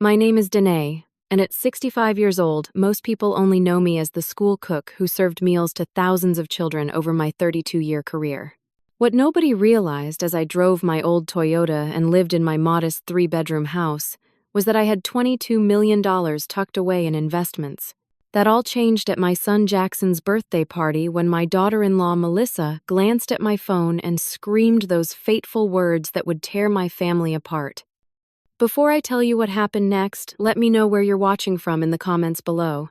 My name is Danae, and at 65 years old, most people only know me as the school cook who served meals to thousands of children over my 32-year career. What nobody realized as I drove my old Toyota and lived in my modest 3-bedroom house was that I had $22 million tucked away in investments. That all changed at my son Jackson's birthday party when my daughter-in-law Melissa glanced at my phone and screamed those fateful words that would tear my family apart. Before I tell you what happened next, let me know where you're watching from in the comments below.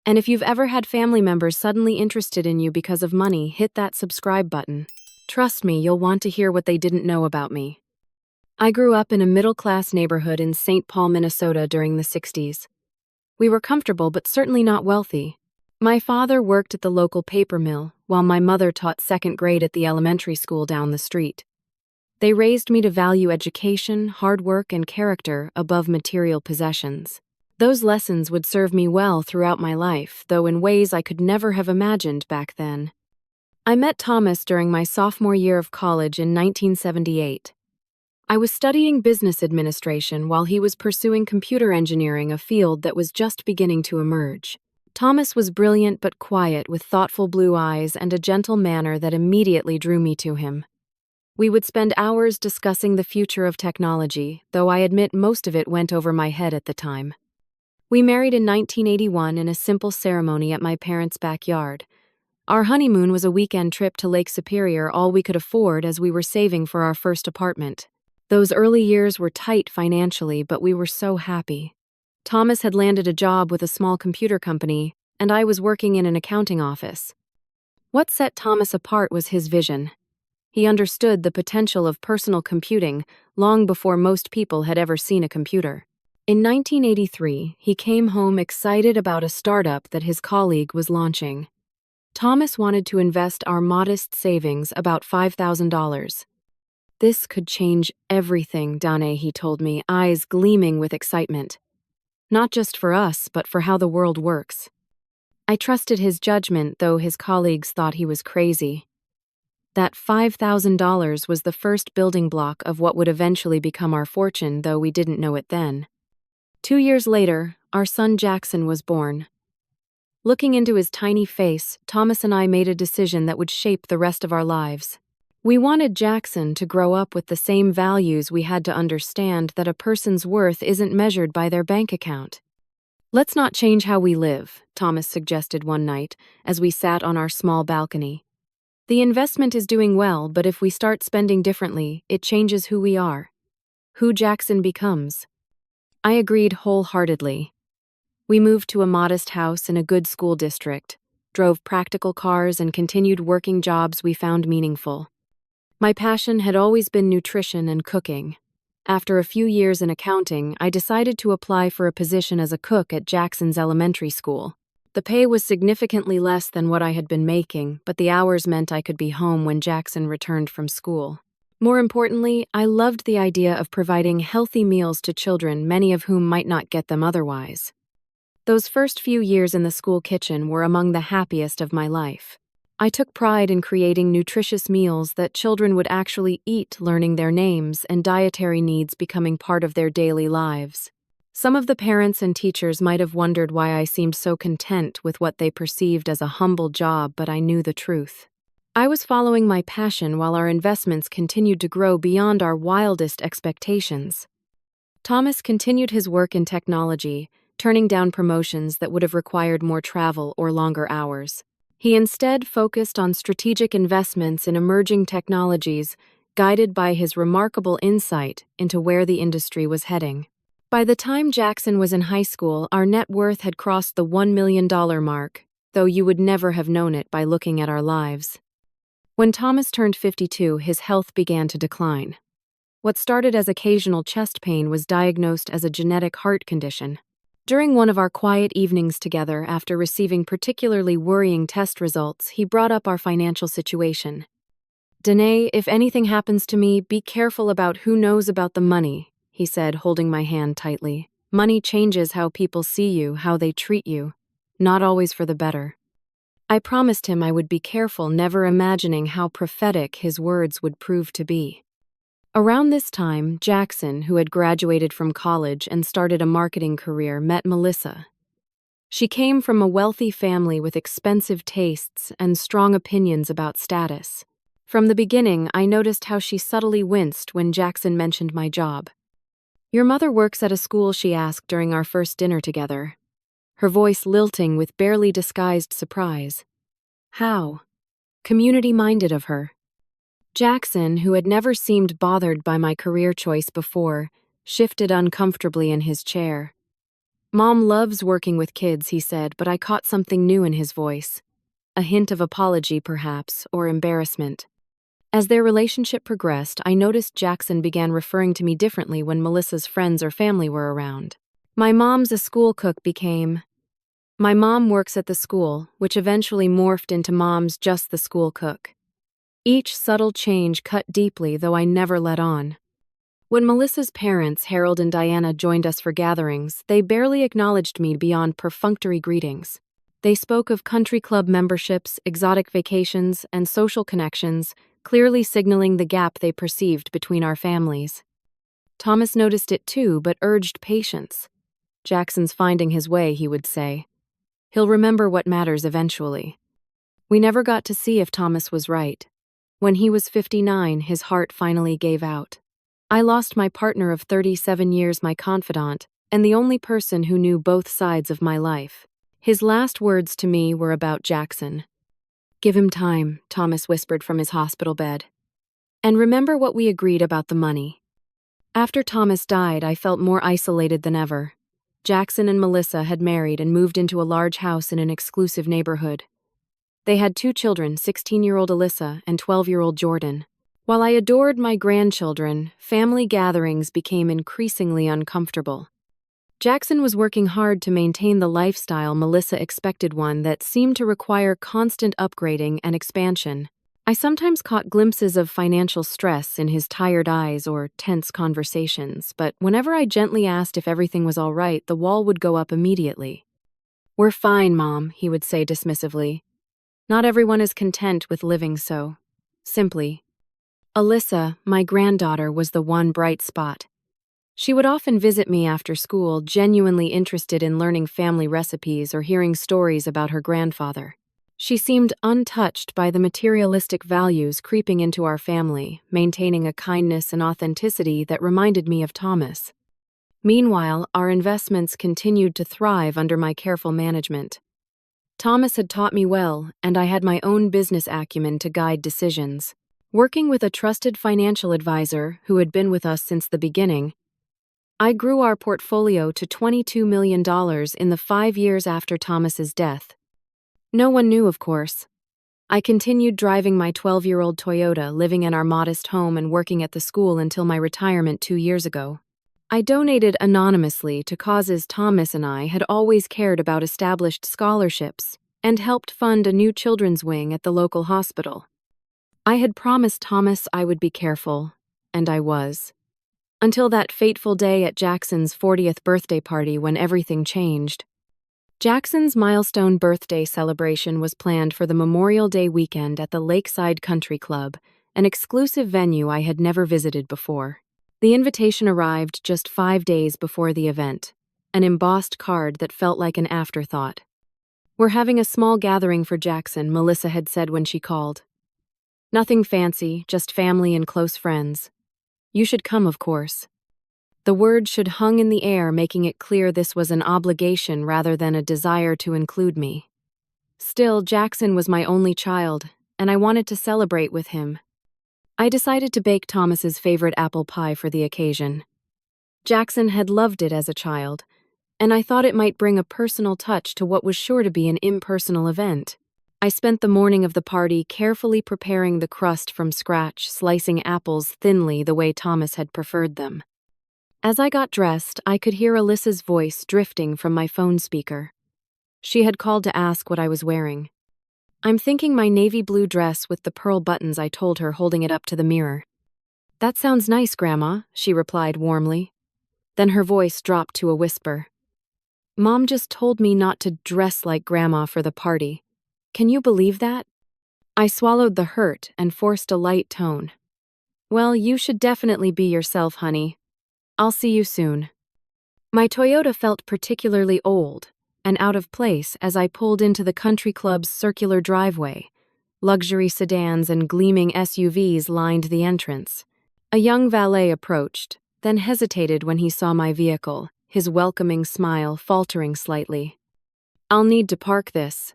And if you've ever had family members suddenly interested in you because of money, hit that subscribe button. Trust me, you'll want to hear what they didn't know about me. I grew up in a middle-class neighborhood in St. Paul, Minnesota during the 60s. We were comfortable but certainly not wealthy. My father worked at the local paper mill, while my mother taught second grade at the elementary school down the street. They raised me to value education, hard work, and character above material possessions. Those lessons would serve me well throughout my life, though in ways I could never have imagined back then. I met Thomas during my sophomore year of college in 1978. I was studying business administration while he was pursuing computer engineering, a field that was just beginning to emerge. Thomas was brilliant but quiet, with thoughtful blue eyes and a gentle manner that immediately drew me to him. We would spend hours discussing the future of technology, though I admit most of it went over my head at the time. We married in 1981 in a simple ceremony at my parents' backyard. Our honeymoon was a weekend trip to Lake Superior, all we could afford as we were saving for our first apartment. Those early years were tight financially, but we were so happy. Thomas had landed a job with a small computer company, and I was working in an accounting office. What set Thomas apart was his vision. He understood the potential of personal computing long before most people had ever seen a computer. In 1983, he came home excited about a startup that his colleague was launching. Thomas wanted to invest our modest savings, about $5,000. This could change everything, Danae, he told me, eyes gleaming with excitement. Not just for us, but for how the world works. I trusted his judgment, though his colleagues thought he was crazy. That $5,000 was the first building block of what would eventually become our fortune, though we didn't know it then. 2 years later, our son Jackson was born. Looking into his tiny face, Thomas and I made a decision that would shape the rest of our lives. We wanted Jackson to grow up with the same values we had to understand that a person's worth isn't measured by their bank account. "Let's not change how we live," Thomas suggested one night as we sat on our small balcony. "The investment is doing well, but if we start spending differently, it changes who we are, who Jackson becomes." I agreed wholeheartedly. We moved to a modest house in a good school district, drove practical cars, and continued working jobs we found meaningful. My passion had always been nutrition and cooking. After a few years in accounting, I decided to apply for a position as a cook at Jackson's elementary school. The pay was significantly less than what I had been making, but the hours meant I could be home when Jackson returned from school. More importantly, I loved the idea of providing healthy meals to children, many of whom might not get them otherwise. Those first few years in the school kitchen were among the happiest of my life. I took pride in creating nutritious meals that children would actually eat, learning their names and dietary needs becoming part of their daily lives. Some of the parents and teachers might have wondered why I seemed so content with what they perceived as a humble job, but I knew the truth. I was following my passion while our investments continued to grow beyond our wildest expectations. Thomas continued his work in technology, turning down promotions that would have required more travel or longer hours. He instead focused on strategic investments in emerging technologies, guided by his remarkable insight into where the industry was heading. By the time Jackson was in high school, our net worth had crossed the $1 million mark, though you would never have known it by looking at our lives. When Thomas turned 52, his health began to decline. What started as occasional chest pain was diagnosed as a genetic heart condition. During one of our quiet evenings together, after receiving particularly worrying test results, he brought up our financial situation. "Danae, if anything happens to me, be careful about who knows about the money," he said, holding my hand tightly. "Money changes how people see you, how they treat you, not always for the better." I promised him I would be careful, never imagining how prophetic his words would prove to be. Around this time, Jackson, who had graduated from college and started a marketing career, met Melissa. She came from a wealthy family with expensive tastes and strong opinions about status. From the beginning, I noticed how she subtly winced when Jackson mentioned my job. "Your mother works at a school?" she asked during our first dinner together, her voice lilting with barely disguised surprise. How community-minded of her. Jackson, who had never seemed bothered by my career choice before, shifted uncomfortably in his chair. "Mom loves working with kids," he said, but I caught something new in his voice. A hint of apology, perhaps, or embarrassment. As their relationship progressed, I noticed Jackson began referring to me differently when Melissa's friends or family were around. "My mom's a school cook" became, "My mom works at the school," which eventually morphed into "Mom's just the school cook." Each subtle change cut deeply, though I never let on. When Melissa's parents, Harold and Diana, joined us for gatherings, they barely acknowledged me beyond perfunctory greetings. They spoke of country club memberships, exotic vacations, and social connections, clearly signaling the gap they perceived between our families. Thomas noticed it too, but urged patience. "Jackson's finding his way," he would say. "He'll remember what matters eventually." We never got to see if Thomas was right. When he was 59, his heart finally gave out. I lost my partner of 37 years, my confidant, and the only person who knew both sides of my life. His last words to me were about Jackson. "Give him time," Thomas whispered from his hospital bed. "And remember what we agreed about the money." After Thomas died, I felt more isolated than ever. Jackson and Melissa had married and moved into a large house in an exclusive neighborhood. They had 2 children, 16-year-old Alyssa and 12-year-old Jordan. While I adored my grandchildren, family gatherings became increasingly uncomfortable. Jackson was working hard to maintain the lifestyle Melissa expected, one that seemed to require constant upgrading and expansion. I sometimes caught glimpses of financial stress in his tired eyes or tense conversations, but whenever I gently asked if everything was all right, the wall would go up immediately. "We're fine, Mom," he would say dismissively. "Not everyone is content with living so simply." Alyssa, my granddaughter, was the one bright spot. She would often visit me after school, genuinely interested in learning family recipes or hearing stories about her grandfather. She seemed untouched by the materialistic values creeping into our family, maintaining a kindness and authenticity that reminded me of Thomas. Meanwhile, our investments continued to thrive under my careful management. Thomas had taught me well, and I had my own business acumen to guide decisions. Working with a trusted financial advisor who had been with us since the beginning, I grew our portfolio to $22 million in the 5 years after Thomas's death. No one knew, of course. I continued driving my 12-year-old Toyota, living in our modest home and working at the school until my retirement 2 years ago. I donated anonymously to causes Thomas and I had always cared about, established scholarships, and helped fund a new children's wing at the local hospital. I had promised Thomas I would be careful, and I was. Until that fateful day at Jackson's 40th birthday party when everything changed. Jackson's milestone birthday celebration was planned for the Memorial Day weekend at the Lakeside Country Club, an exclusive venue I had never visited before. The invitation arrived just 5 days before the event, an embossed card that felt like an afterthought. "We're having a small gathering for Jackson," Melissa had said when she called. "Nothing fancy, just family and close friends. You should come, of course." The word "should" hung in the air, making it clear this was an obligation rather than a desire to include me. Still, Jackson was my only child, and I wanted to celebrate with him. I decided to bake Thomas's favorite apple pie for the occasion. Jackson had loved it as a child, and I thought it might bring a personal touch to what was sure to be an impersonal event. I spent the morning of the party carefully preparing the crust from scratch, slicing apples thinly the way Thomas had preferred them. As I got dressed, I could hear Alyssa's voice drifting from my phone speaker. She had called to ask what I was wearing. "I'm thinking my navy blue dress with the pearl buttons," I told her, holding it up to the mirror. "That sounds nice, Grandma," she replied warmly. Then her voice dropped to a whisper. "Mom just told me not to dress like Grandma for the party. Can you believe that?" I swallowed the hurt and forced a light tone. Well, you should definitely be yourself, honey. I'll see you soon. My Toyota felt particularly old and out of place as I pulled into the country club's circular driveway. Luxury sedans and gleaming SUVs lined the entrance. A young valet approached, then hesitated when he saw my vehicle, his welcoming smile faltering slightly. "I'll need to park this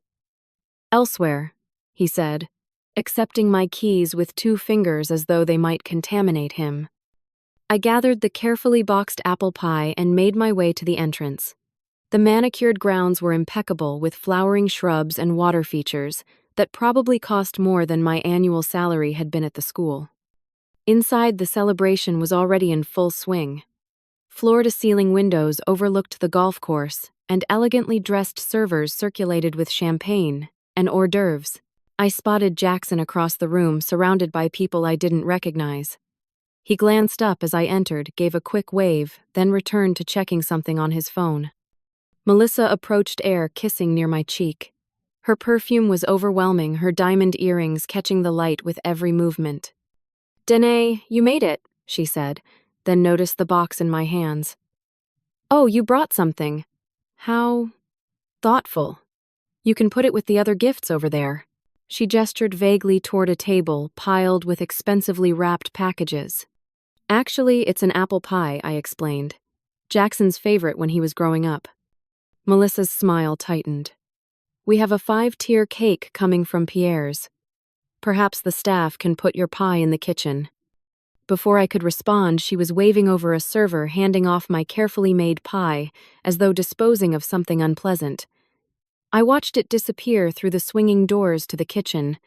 elsewhere," he said, accepting my keys with 2 fingers as though they might contaminate him. I gathered the carefully boxed apple pie and made my way to the entrance. The manicured grounds were impeccable with flowering shrubs and water features that probably cost more than my annual salary had been at the school. Inside, the celebration was already in full swing. Floor-to-ceiling windows overlooked the golf course, and elegantly dressed servers circulated with champagne and hors d'oeuvres. I spotted Jackson across the room, surrounded by people I didn't recognize. He glanced up as I entered, gave a quick wave, then returned to checking something on his phone. Melissa approached air, kissing near my cheek. Her perfume was overwhelming, her diamond earrings catching the light with every movement. "Danae, you made it," she said, then noticed the box in my hands. "Oh, you brought something. How thoughtful. You can put it with the other gifts over there." She gestured vaguely toward a table piled with expensively wrapped packages. "Actually, it's an apple pie," I explained. "Jackson's favorite when he was growing up." Melissa's smile tightened. "We have a 5-tier cake coming from Pierre's. Perhaps the staff can put your pie in the kitchen." Before I could respond, she was waving over a server, handing off my carefully made pie, as though disposing of something unpleasant. I watched it disappear through the swinging doors to the kitchen.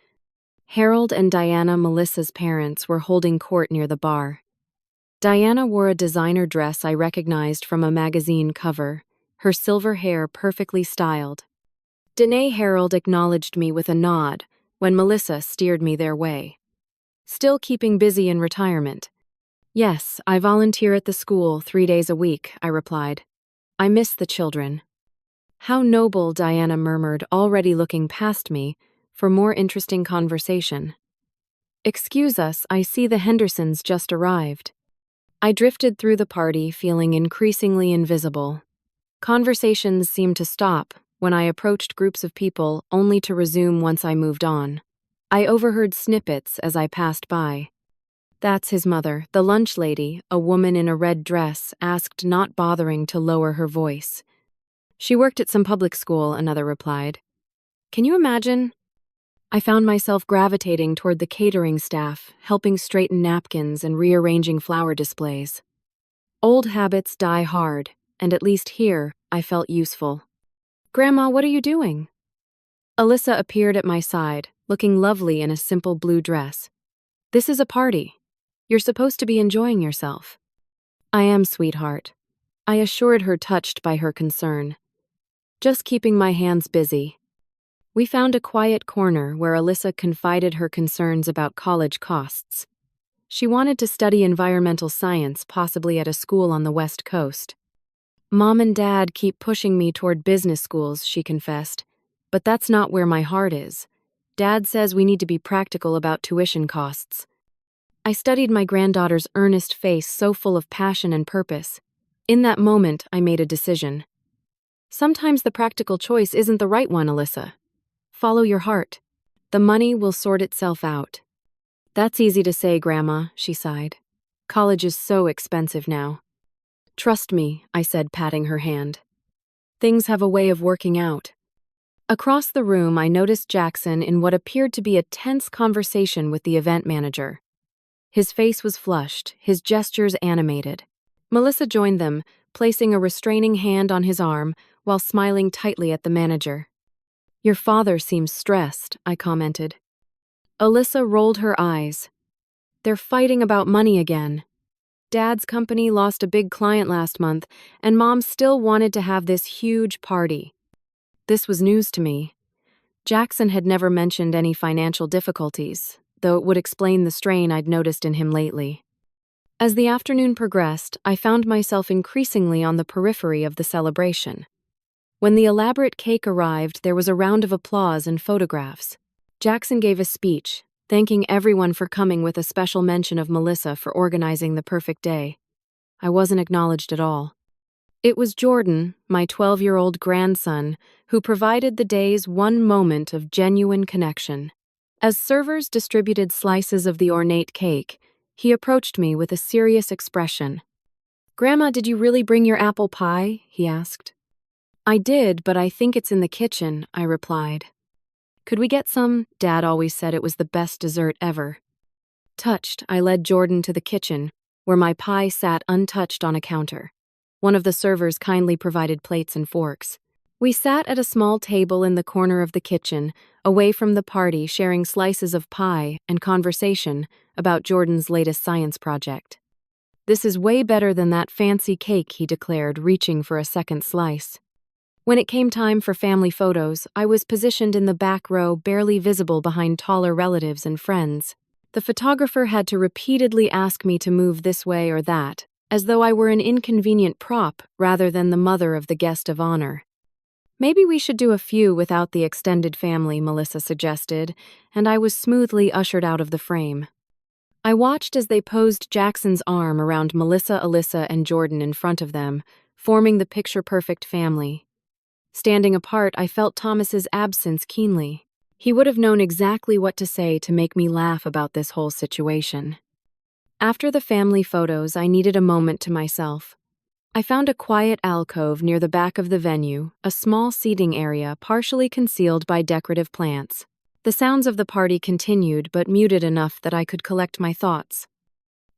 Harold and Diana, Melissa's parents, were holding court near the bar. Diana wore a designer dress I recognized from a magazine cover, her silver hair perfectly styled. Danae Harold acknowledged me with a nod when Melissa steered me their way. "Still keeping busy in retirement?" "Yes, I volunteer at the school 3 days a week," I replied. "I miss the children." "How noble," Diana murmured, already looking past me for more interesting conversation. "Excuse us, I see the Hendersons just arrived." I drifted through the party, feeling increasingly invisible. Conversations seemed to stop when I approached groups of people, only to resume once I moved on. I overheard snippets as I passed by. "That's his mother," the lunch lady, a woman in a red dress, asked, not bothering to lower her voice. "She worked at some public school," another replied. "Can you imagine?" I found myself gravitating toward the catering staff, helping straighten napkins and rearranging flower displays. Old habits die hard, and at least here, I felt useful. "Grandma, what are you doing?" Alyssa appeared at my side, looking lovely in a simple blue dress. "This is a party. You're supposed to be enjoying yourself." "I am, sweetheart," I assured her, touched by her concern. "Just keeping my hands busy." We found a quiet corner where Alyssa confided her concerns about college costs. She wanted to study environmental science, possibly at a school on the West Coast. "Mom and Dad keep pushing me toward business schools," she confessed, "but that's not where my heart is. Dad says we need to be practical about tuition costs." I studied my granddaughter's earnest face, so full of passion and purpose. In that moment, I made a decision. "Sometimes the practical choice isn't the right one, Alyssa. Follow your heart. The money will sort itself out." "That's easy to say, Grandma," she sighed. "College is so expensive now." "Trust me," I said, patting her hand. "Things have a way of working out." Across the room, I noticed Jackson in what appeared to be a tense conversation with the event manager. His face was flushed, his gestures animated. Melissa joined them, placing a restraining hand on his arm while smiling tightly at the manager. "Your father seems stressed," I commented. Alyssa rolled her eyes. "They're fighting about money again. Dad's company lost a big client last month, and Mom still wanted to have this huge party." This was news to me. Jackson had never mentioned any financial difficulties, though it would explain the strain I'd noticed in him lately. As the afternoon progressed, I found myself increasingly on the periphery of the celebration. When the elaborate cake arrived, there was a round of applause and photographs. Jackson gave a speech, thanking everyone for coming with a special mention of Melissa for organizing the perfect day. I wasn't acknowledged at all. It was Jordan, my 12-year-old grandson, who provided the day's one moment of genuine connection. As servers distributed slices of the ornate cake, he approached me with a serious expression. "Grandma, did you really bring your apple pie?" he asked. "I did, but I think it's in the kitchen," I replied. "Could we get some?" Dad always said it was the best dessert ever. Touched, I led Jordan to the kitchen, where my pie sat untouched on a counter. One of the servers kindly provided plates and forks. We sat at a small table in the corner of the kitchen, away from the party, sharing slices of pie and conversation about Jordan's latest science project. "This is way better than that fancy cake," he declared, reaching for a second slice. When it came time for family photos, I was positioned in the back row, barely visible behind taller relatives and friends. The photographer had to repeatedly ask me to move this way or that, as though I were an inconvenient prop rather than the mother of the guest of honor. "Maybe we should do a few without the extended family," Melissa suggested, and I was smoothly ushered out of the frame. I watched as they posed Jackson's arm around Melissa, Alyssa, and Jordan in front of them, forming the picture-perfect family. Standing apart, I felt Thomas's absence keenly. He would have known exactly what to say to make me laugh about this whole situation. After the family photos, I needed a moment to myself. I found a quiet alcove near the back of the venue, a small seating area partially concealed by decorative plants. The sounds of the party continued, but muted enough that I could collect my thoughts.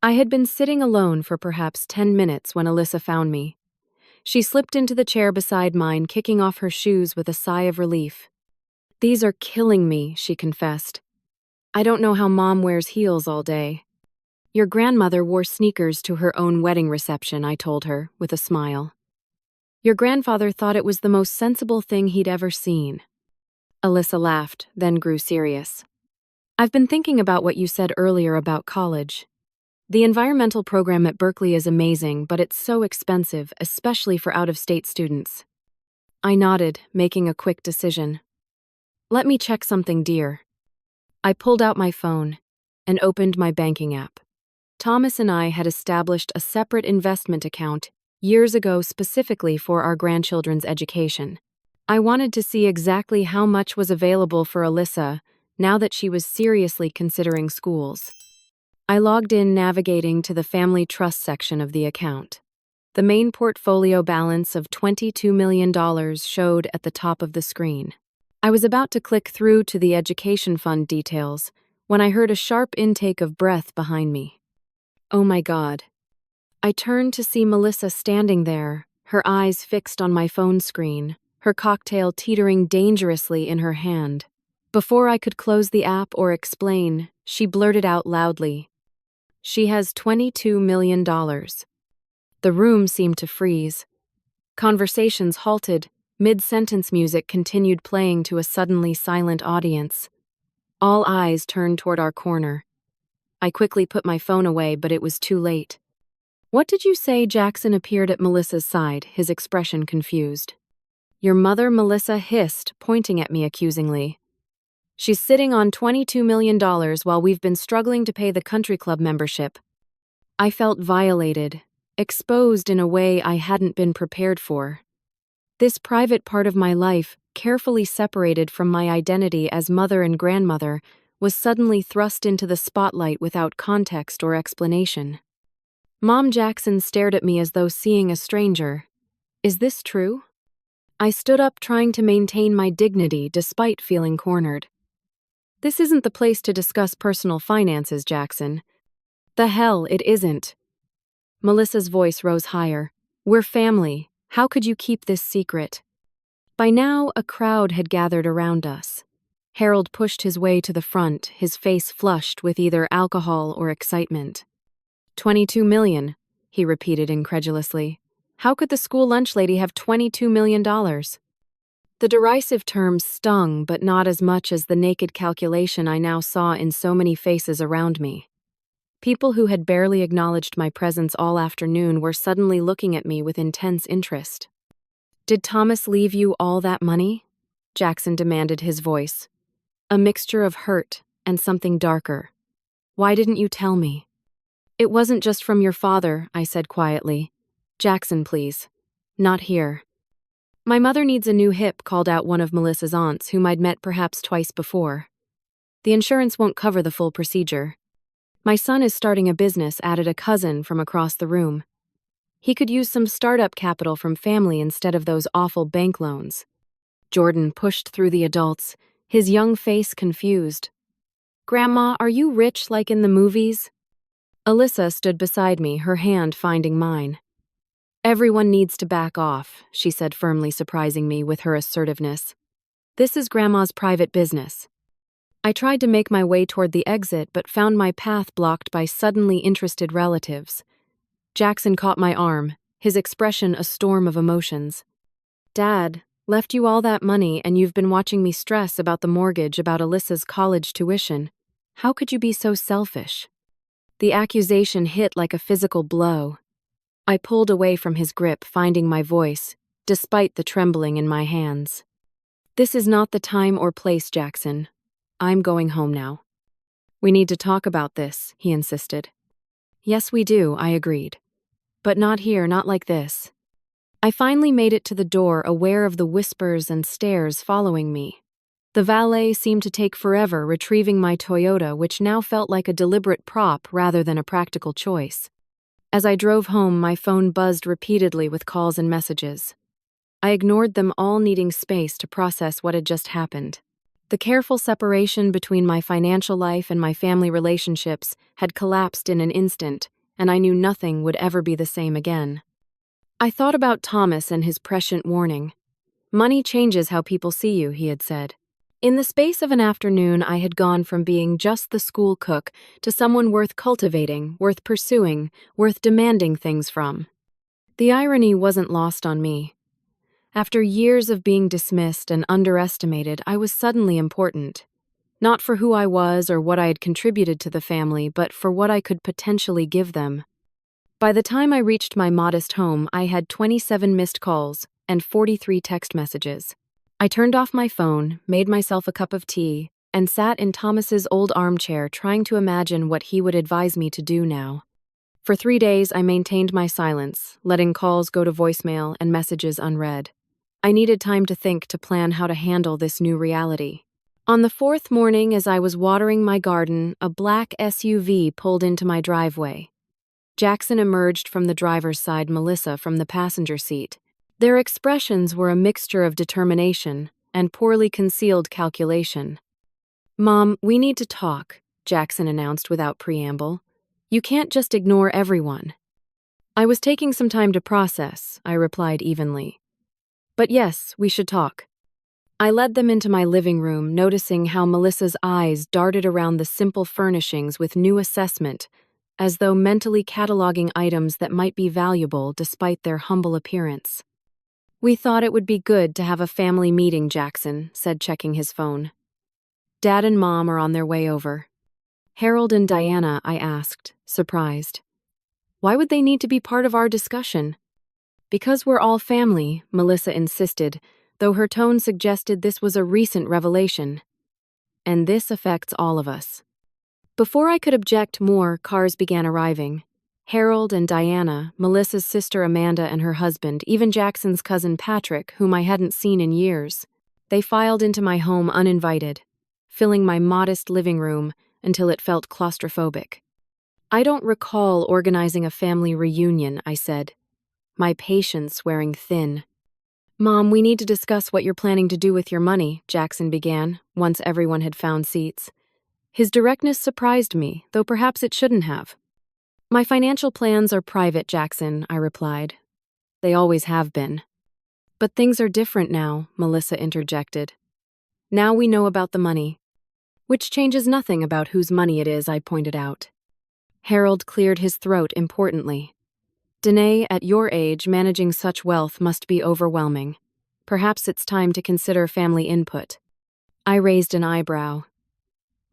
I had been sitting alone for perhaps 10 minutes when Alyssa found me. She slipped into the chair beside mine, kicking off her shoes with a sigh of relief. "These are killing me," she confessed. "I don't know how Mom wears heels all day." "Your grandmother wore sneakers to her own wedding reception," I told her, with a smile. "Your grandfather thought it was the most sensible thing he'd ever seen." Alyssa laughed, then grew serious. "I've been thinking about what you said earlier about college. The environmental program at Berkeley is amazing, but it's so expensive, especially for out-of-state students." I nodded, making a quick decision. "Let me check something, dear." I pulled out my phone and opened my banking app. Thomas and I had established a separate investment account years ago specifically for our grandchildren's education. I wanted to see exactly how much was available for Alyssa now that she was seriously considering schools. I logged in, navigating to the family trust section of the account. The main portfolio balance of $22 million showed at the top of the screen. I was about to click through to the education fund details when I heard a sharp intake of breath behind me. Oh my God. I turned to see Melissa standing there, her eyes fixed on my phone screen, her cocktail teetering dangerously in her hand. Before I could close the app or explain, she blurted out loudly, "She has $22 million. The room seemed to freeze. Conversations halted, mid-sentence music continued playing to a suddenly silent audience. All eyes turned toward our corner. I quickly put my phone away, but it was too late. "What did you say?" Jackson appeared at Melissa's side, his expression confused. "Your mother," Melissa hissed, pointing at me accusingly. "She's sitting on $22 million while we've been struggling to pay the country club membership." I felt violated, exposed in a way I hadn't been prepared for. This private part of my life, carefully separated from my identity as mother and grandmother, was suddenly thrust into the spotlight without context or explanation. Mom, Jackson stared at me as though seeing a stranger. "Is this true?" I stood up, trying to maintain my dignity despite feeling cornered. "This isn't the place to discuss personal finances, Jackson." "The hell it isn't." Melissa's voice rose higher. "We're family. How could you keep this secret?" By now, a crowd had gathered around us. Harold pushed his way to the front, his face flushed with either alcohol or excitement. $22 million, he repeated incredulously. "How could the school lunch lady have $22 million? The derisive term stung, but not as much as the naked calculation I now saw in so many faces around me. People who had barely acknowledged my presence all afternoon were suddenly looking at me with intense interest. "Did Thomas leave you all that money?" Jackson demanded, his voice a mixture of hurt and something darker. Why didn't you tell me? It wasn't just from your father, I said quietly. Jackson, please. Not here. My mother needs a new hip, called out one of Melissa's aunts, whom I'd met perhaps twice before. The insurance won't cover the full procedure. My son is starting a business, added a cousin from across the room. He could use some startup capital from family instead of those awful bank loans. Jordan pushed through the adults, his young face confused. Grandma, are you rich like in the movies? Alyssa stood beside me, her hand finding mine. Everyone needs to back off, she said firmly, surprising me with her assertiveness. This is Grandma's private business. I tried to make my way toward the exit but found my path blocked by suddenly interested relatives. Jackson caught my arm, his expression a storm of emotions. Dad, left you all that money and you've been watching me stress about the mortgage, about Alyssa's college tuition. How could you be so selfish? The accusation hit like a physical blow. I pulled away from his grip, finding my voice, despite the trembling in my hands. This is not the time or place, Jackson. I'm going home now. We need to talk about this, he insisted. Yes, we do, I agreed. But not here, not like this. I finally made it to the door, aware of the whispers and stares following me. The valet seemed to take forever retrieving my Toyota, which now felt like a deliberate prop rather than a practical choice. As I drove home, my phone buzzed repeatedly with calls and messages. I ignored them all, needing space to process what had just happened. The careful separation between my financial life and my family relationships had collapsed in an instant, and I knew nothing would ever be the same again. I thought about Thomas and his prescient warning. Money changes how people see you, he had said. In the space of an afternoon, I had gone from being just the school cook to someone worth cultivating, worth pursuing, worth demanding things from. The irony wasn't lost on me. After years of being dismissed and underestimated, I was suddenly important. Not for who I was or what I had contributed to the family, but for what I could potentially give them. By the time I reached my modest home, I had 27 missed calls and 43 text messages. I turned off my phone, made myself a cup of tea, and sat in Thomas's old armchair trying to imagine what he would advise me to do now. For 3 days, I maintained my silence, letting calls go to voicemail and messages unread. I needed time to think, to plan how to handle this new reality. On the 4th morning, as I was watering my garden, a black SUV pulled into my driveway. Jackson emerged from the driver's side, Melissa from the passenger seat. Their expressions were a mixture of determination and poorly concealed calculation. Mom, we need to talk, Jackson announced without preamble. You can't just ignore everyone. I was taking some time to process, I replied evenly. But yes, we should talk. I led them into my living room, noticing how Melissa's eyes darted around the simple furnishings with new assessment, as though mentally cataloging items that might be valuable despite their humble appearance. We thought it would be good to have a family meeting, Jackson said, checking his phone. Dad and Mom are on their way over. Harold and Diana, I asked, surprised. Why would they need to be part of our discussion? Because we're all family, Melissa insisted, though her tone suggested this was a recent revelation. And this affects all of us. Before I could object more, cars began arriving. Harold and Diana, Melissa's sister Amanda and her husband, even Jackson's cousin Patrick, whom I hadn't seen in years. They filed into my home uninvited, filling my modest living room until it felt claustrophobic. I don't recall organizing a family reunion, I said, my patience wearing thin. Mom, we need to discuss what you're planning to do with your money, Jackson began, once everyone had found seats. His directness surprised me, though perhaps it shouldn't have. My financial plans are private, Jackson, I replied. They always have been. But things are different now, Melissa interjected. Now we know about the money. Which changes nothing about whose money it is, I pointed out. Harold cleared his throat importantly. Danae, at your age, managing such wealth must be overwhelming. Perhaps it's time to consider family input. I raised an eyebrow.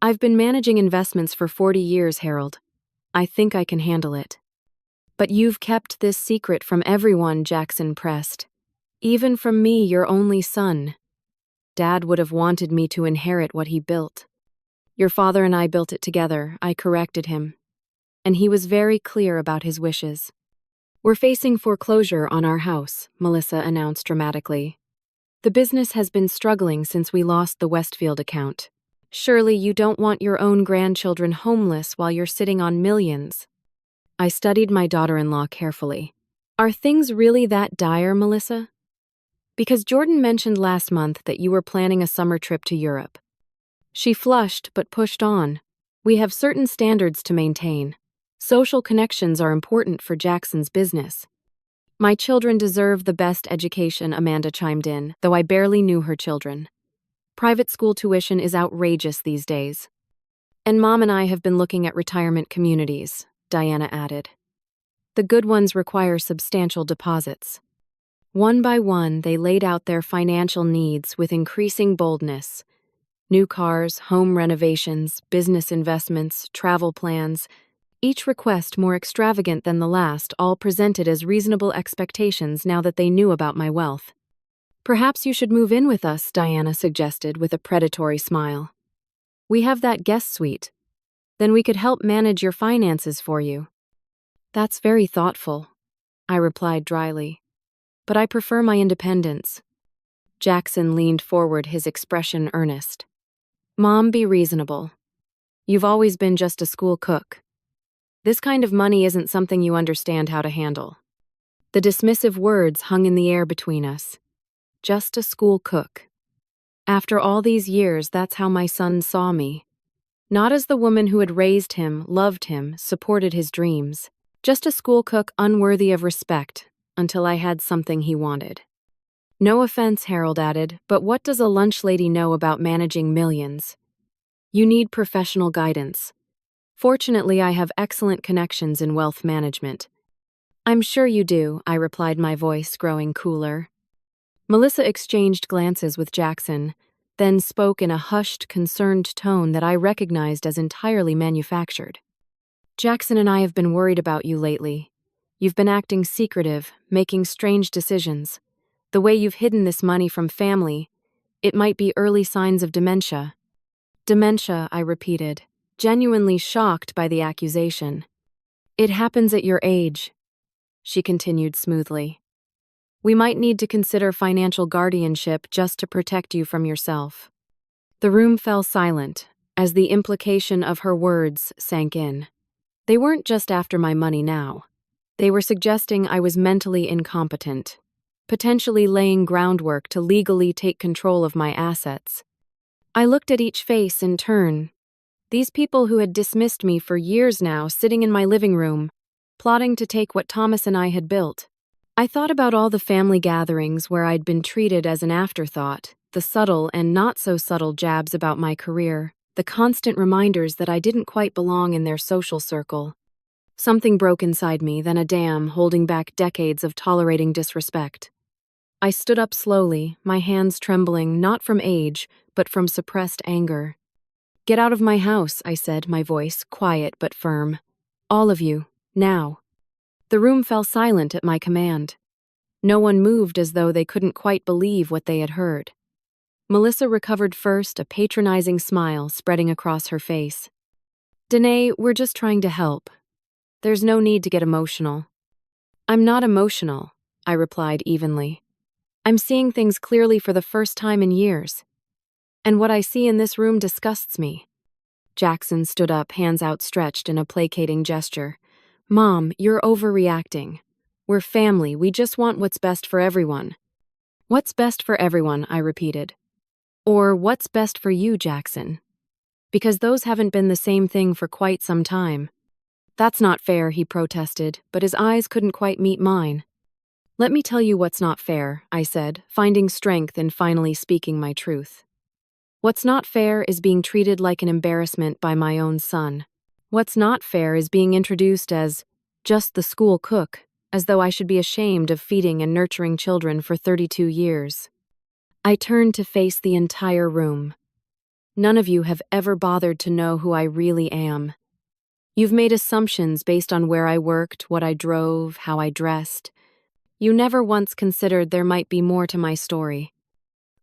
I've been managing investments for 40 years, Harold. I think I can handle it. But you've kept this secret from everyone, Jackson pressed. Even from me, your only son. Dad would have wanted me to inherit what he built. Your father and I built it together, I corrected him. And he was very clear about his wishes. We're facing foreclosure on our house, Melissa announced dramatically. The business has been struggling since we lost the Westfield account. Surely you don't want your own grandchildren homeless while you're sitting on millions. I studied my daughter-in-law carefully. Are things really that dire, Melissa? Because Jordan mentioned last month that you were planning a summer trip to Europe. She flushed but pushed on. We have certain standards to maintain. Social connections are important for Jackson's business. My children deserve the best education, Amanda chimed in, though I barely knew her children. Private school tuition is outrageous these days. And Mom and I have been looking at retirement communities, Diana added. The good ones require substantial deposits. One by one, they laid out their financial needs with increasing boldness. New cars, home renovations, business investments, travel plans, each request more extravagant than the last, all presented as reasonable expectations now that they knew about my wealth. Perhaps you should move in with us, Diana suggested with a predatory smile. We have that guest suite. Then we could help manage your finances for you. That's very thoughtful, I replied dryly. But I prefer my independence. Jackson leaned forward, his expression earnest. Mom, be reasonable. You've always been just a school cook. This kind of money isn't something you understand how to handle. The dismissive words hung in the air between us. Just a school cook. After all these years, that's how my son saw me. Not as the woman who had raised him, loved him, supported his dreams. Just a school cook unworthy of respect, until I had something he wanted. No offense, Harold added, but what does a lunch lady know about managing millions? You need professional guidance. Fortunately, I have excellent connections in wealth management. I'm sure you do, I replied, my voice growing cooler. Melissa exchanged glances with Jackson, then spoke in a hushed, concerned tone that I recognized as entirely manufactured. Jackson and I have been worried about you lately. You've been acting secretive, making strange decisions. The way you've hidden this money from family, it might be early signs of dementia. Dementia, I repeated, genuinely shocked by the accusation. It happens at your age, she continued smoothly. We might need to consider financial guardianship just to protect you from yourself. The room fell silent, as the implication of her words sank in. They weren't just after my money now. They were suggesting I was mentally incompetent, potentially laying groundwork to legally take control of my assets. I looked at each face in turn. These people who had dismissed me for years now, sitting in my living room, plotting to take what Thomas and I had built. I thought about all the family gatherings where I'd been treated as an afterthought, the subtle and not so subtle jabs about my career, the constant reminders that I didn't quite belong in their social circle. Something broke inside me, then a dam holding back decades of tolerating disrespect. I stood up slowly, my hands trembling not from age, but from suppressed anger. Get out of my house, I said, my voice quiet but firm. All of you, now. The room fell silent at my command. No one moved, as though they couldn't quite believe what they had heard. Melissa recovered first, a patronizing smile spreading across her face. Danae, we're just trying to help. There's no need to get emotional. I'm not emotional, I replied evenly. I'm seeing things clearly for the first time in years. And what I see in this room disgusts me. Jackson stood up, hands outstretched in a placating gesture. Mom, you're overreacting. We're family, we just want what's best for everyone. What's best for everyone, I repeated. Or what's best for you, Jackson? Because those haven't been the same thing for quite some time. That's not fair, he protested, but his eyes couldn't quite meet mine. Let me tell you what's not fair, I said, finding strength in finally speaking my truth. What's not fair is being treated like an embarrassment by my own son. What's not fair is being introduced as just the school cook, as though I should be ashamed of feeding and nurturing children for 32 years. I turned to face the entire room. None of you have ever bothered to know who I really am. You've made assumptions based on where I worked, what I drove, how I dressed. You never once considered there might be more to my story.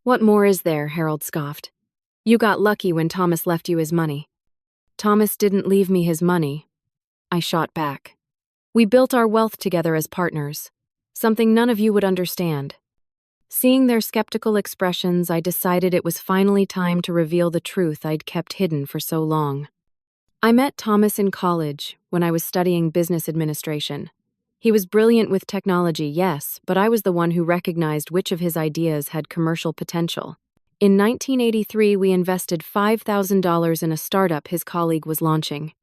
What more is there? Harold scoffed. You got lucky when Thomas left you his money. Thomas didn't leave me his money, I shot back. We built our wealth together as partners, something none of you would understand. Seeing their skeptical expressions, I decided it was finally time to reveal the truth I'd kept hidden for so long. I met Thomas in college when I was studying business administration. He was brilliant with technology, yes, but I was the one who recognized which of his ideas had commercial potential. In 1983, we invested $5,000 in a startup his colleague was launching.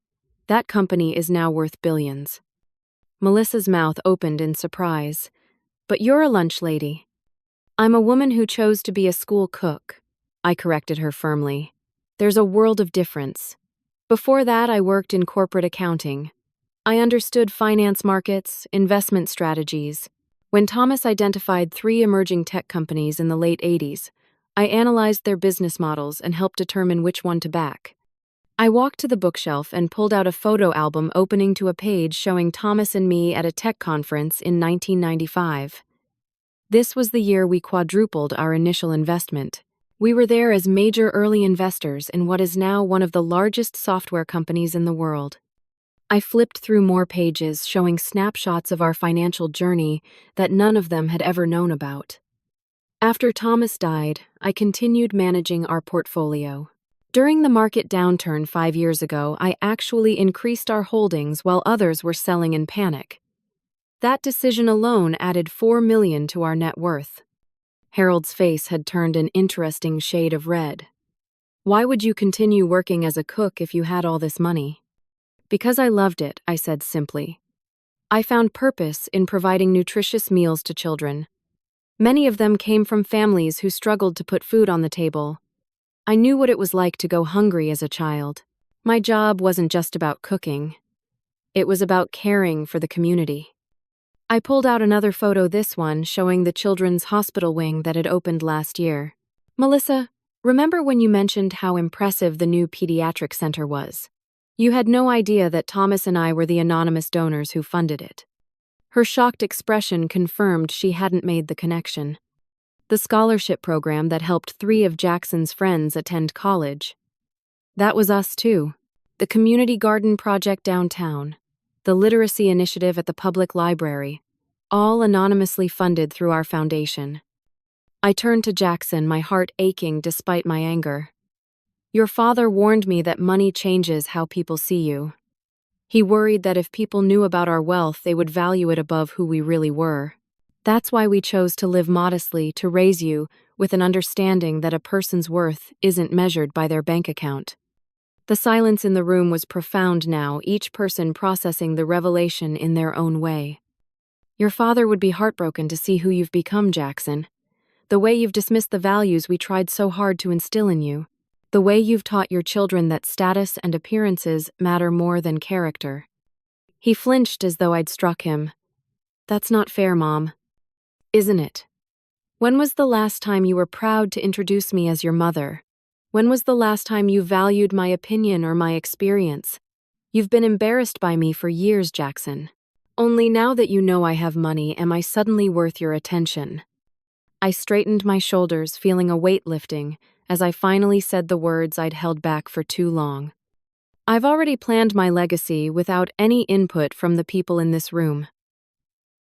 That company is now worth billions. Melissa's mouth opened in surprise. But you're a lunch lady. I'm a woman who chose to be a school cook, I corrected her firmly. There's a world of difference. Before that, I worked in corporate accounting. I understood finance markets, investment strategies. When Thomas identified 3 emerging tech companies in the late 80s, I analyzed their business models and helped determine which one to back. I walked to the bookshelf and pulled out a photo album opening to a page showing Thomas and me at a tech conference in 1995. This was the year we quadrupled our initial investment. We were there as major early investors in what is now one of the largest software companies in the world. I flipped through more pages showing snapshots of our financial journey that none of them had ever known about. After Thomas died, I continued managing our portfolio. During the market downturn 5 years ago, I actually increased our holdings while others were selling in panic. That decision alone added $4 million to our net worth. Harold's face had turned an interesting shade of red. Why would you continue working as a cook if you had all this money? Because I loved it, I said simply. I found purpose in providing nutritious meals to children. Many of them came from families who struggled to put food on the table. I knew what it was like to go hungry as a child. My job wasn't just about cooking. It was about caring for the community. I pulled out another photo, this one showing the children's hospital wing that had opened last year. Melissa, remember when you mentioned how impressive the new pediatric center was? You had no idea that Thomas and I were the anonymous donors who funded it. Her shocked expression confirmed she hadn't made the connection. The scholarship program that helped 3 of Jackson's friends attend college. That was us too. The community garden project downtown. The literacy initiative at the public library. All anonymously funded through our foundation. I turned to Jackson, my heart aching despite my anger. Your father warned me that money changes how people see you. He worried that if people knew about our wealth, they would value it above who we really were. That's why we chose to live modestly, to raise you with an understanding that a person's worth isn't measured by their bank account. The silence in the room was profound now, each person processing the revelation in their own way. Your father would be heartbroken to see who you've become, Jackson. The way you've dismissed the values we tried so hard to instill in you. The way you've taught your children that status and appearances matter more than character. He flinched as though I'd struck him. That's not fair, Mom. Isn't it? When was the last time you were proud to introduce me as your mother? When was the last time you valued my opinion or my experience? You've been embarrassed by me for years, Jackson. Only now that you know I have money, am I suddenly worth your attention? I straightened my shoulders, feeling a weight lifting, as I finally said the words I'd held back for too long. I've already planned my legacy without any input from the people in this room.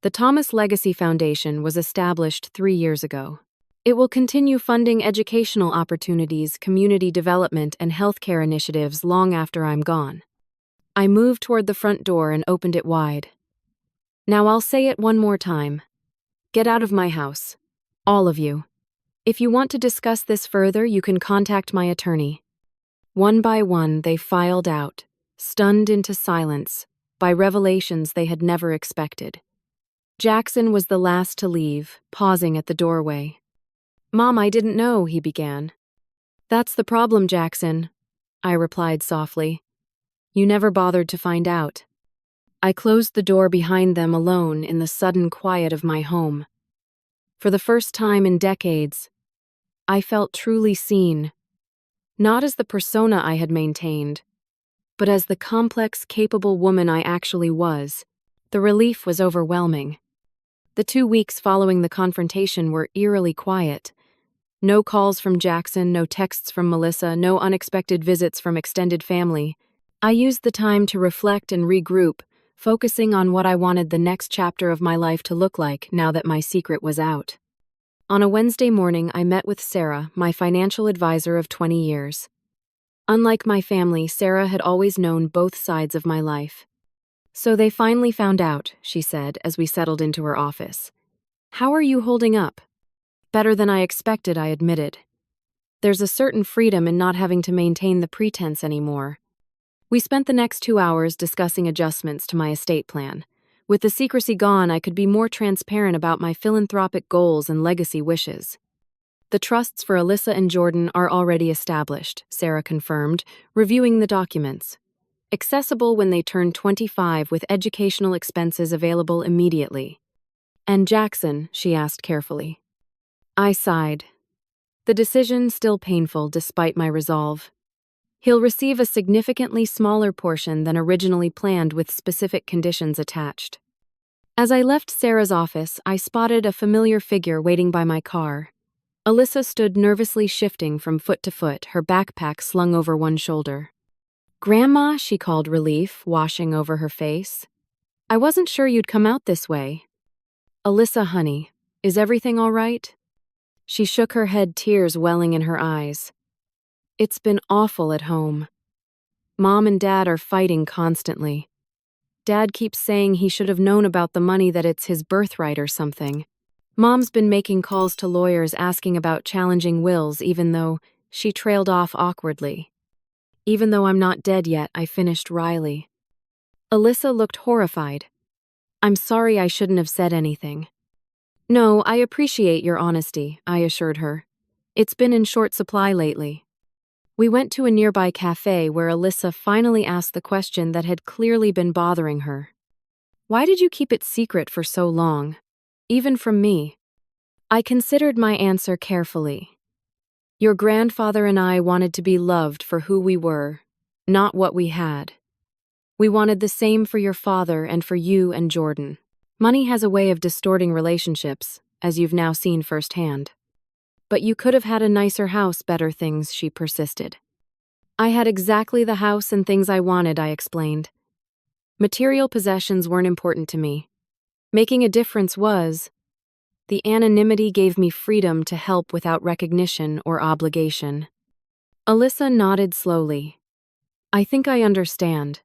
The Thomas Legacy Foundation was established 3 years ago. It will continue funding educational opportunities, community development, and healthcare initiatives long after I'm gone. I moved toward the front door and opened it wide. Now I'll say it one more time. Get out of my house. All of you. If you want to discuss this further, you can contact my attorney. One by one, they filed out, stunned into silence by revelations they had never expected. Jackson was the last to leave, pausing at the doorway. Mom, I didn't know, he began. That's the problem, Jackson, I replied softly. You never bothered to find out. I closed the door behind them alone in the sudden quiet of my home. For the first time in decades, I felt truly seen, not as the persona I had maintained, but as the complex, capable woman I actually was. The relief was overwhelming. The 2 weeks following the confrontation were eerily quiet. No calls from Jackson, no texts from Melissa, no unexpected visits from extended family. I used the time to reflect and regroup, focusing on what I wanted the next chapter of my life to look like now that my secret was out. On a Wednesday morning, I met with Sarah, my financial advisor of 20 years. Unlike my family, Sarah had always known both sides of my life. "So they finally found out," she said as we settled into her office. "How are you holding up?" "Better than I expected," I admitted. "There's a certain freedom in not having to maintain the pretense anymore." We spent the next 2 hours discussing adjustments to my estate plan. With the secrecy gone, I could be more transparent about my philanthropic goals and legacy wishes. "The trusts for Alyssa and Jordan are already established," Sarah confirmed, reviewing the documents. "Accessible when they turn 25 with educational expenses available immediately." "And Jackson?" she asked carefully. I sighed. The decision still painful despite my resolve. He'll receive a significantly smaller portion than originally planned with specific conditions attached. As I left Sarah's office, I spotted a familiar figure waiting by my car. Alyssa stood nervously shifting from foot to foot, her backpack slung over one shoulder. "Grandma," she called, relief washing over her face. "I wasn't sure you'd come out this way." "Alyssa, honey, is everything all right?" She shook her head, tears welling in her eyes. "It's been awful at home. Mom and Dad are fighting constantly. Dad keeps saying he should have known about the money, that it's his birthright or something. Mom's been making calls to lawyers asking about challenging wills, even though..." She trailed off awkwardly. "Even though I'm not dead yet," I finished wryly. Alyssa looked horrified. "I'm sorry, I shouldn't have said anything." "No, I appreciate your honesty," I assured her. "It's been in short supply lately." We went to a nearby cafe where Alyssa finally asked the question that had clearly been bothering her. "Why did you keep it secret for so long? Even from me?" I considered my answer carefully. "Your grandfather and I wanted to be loved for who we were, not what we had. We wanted the same for your father and for you and Jordan. Money has a way of distorting relationships, as you've now seen firsthand. But you could have had a nicer house, better things," she persisted. "I had exactly the house and things I wanted," I explained. "Material possessions weren't important to me. Making a difference was. The anonymity gave me freedom to help without recognition or obligation." Alyssa nodded slowly. "I think I understand.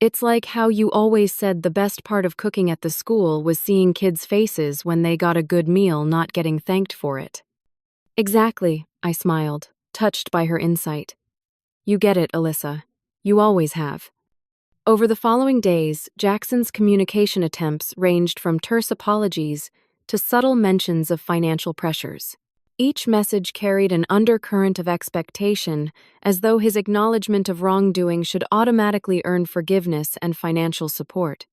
It's like how you always said the best part of cooking at the school was seeing kids' faces when they got a good meal, not getting thanked for it." "Exactly," I smiled, touched by her insight. "You get it, Alyssa. You always have." Over the following days, Jackson's communication attempts ranged from terse apologies to subtle mentions of financial pressures. Each message carried an undercurrent of expectation, as though his acknowledgement of wrongdoing should automatically earn forgiveness and financial support.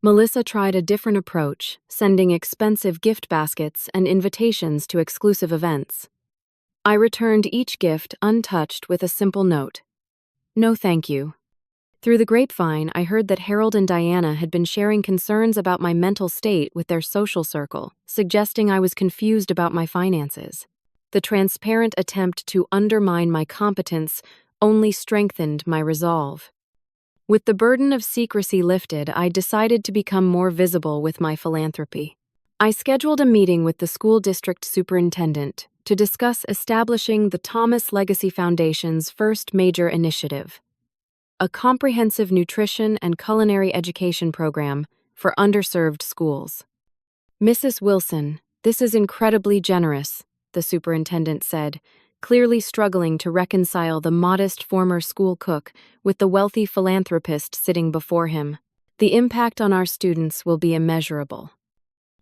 Melissa tried a different approach, sending expensive gift baskets and invitations to exclusive events. I returned each gift untouched with a simple note: "No thank you." Through the grapevine, I heard that Harold and Diana had been sharing concerns about my mental state with their social circle, suggesting I was confused about my finances. The transparent attempt to undermine my competence only strengthened my resolve. With the burden of secrecy lifted, I decided to become more visible with my philanthropy. I scheduled a meeting with the school district superintendent to discuss establishing the Thomas Legacy Foundation's first major initiative, a comprehensive nutrition and culinary education program for underserved schools. "Mrs. Wilson, this is incredibly generous," the superintendent said, clearly struggling to reconcile the modest former school cook with the wealthy philanthropist sitting before him. "The impact on our students will be immeasurable."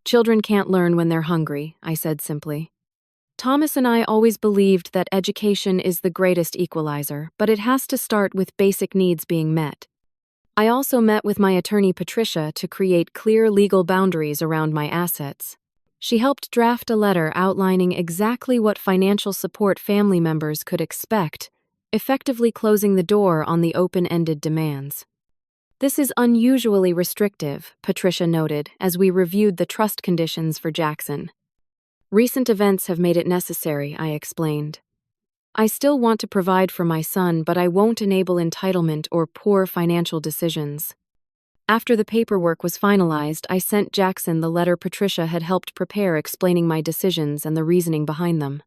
"Children can't learn when they're hungry," I said simply. "Thomas and I always believed that education is the greatest equalizer, but it has to start with basic needs being met." I also met with my attorney Patricia to create clear legal boundaries around my assets. She helped draft a letter outlining exactly what financial support family members could expect, effectively closing the door on the open-ended demands. "This is unusually restrictive," Patricia noted as we reviewed the trust conditions for Jackson. Recent events have made it necessary, I explained. I still want to provide for my son, but I won't enable entitlement or poor financial decisions. After the paperwork was finalized, I sent Jackson the letter Patricia had helped prepare explaining my decisions and the reasoning behind them.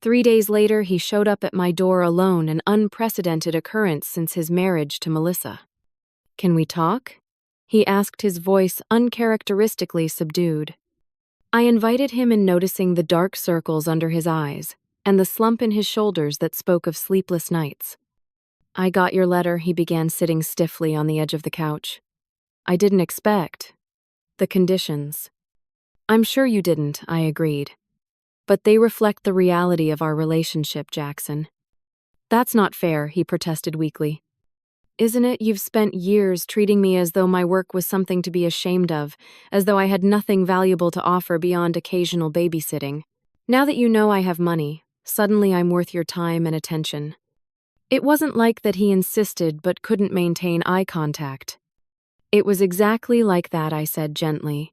3 days later, he showed up at my door alone, an unprecedented occurrence since his marriage to Melissa. "Can we talk?" he asked, his voice uncharacteristically subdued. I invited him in, noticing the dark circles under his eyes and the slump in his shoulders that spoke of sleepless nights. "I got your letter," he began, sitting stiffly on the edge of the couch. "I didn't expect the conditions." "I'm sure you didn't," I agreed. "But they reflect the reality of our relationship, Jackson." "That's not fair," he protested weakly. "Isn't it? You've spent years treating me as though my work was something to be ashamed of, as though I had nothing valuable to offer beyond occasional babysitting. Now that you know I have money, suddenly I'm worth your time and attention." It wasn't like that he insisted but couldn't maintain eye contact. "It was exactly like that," I said gently.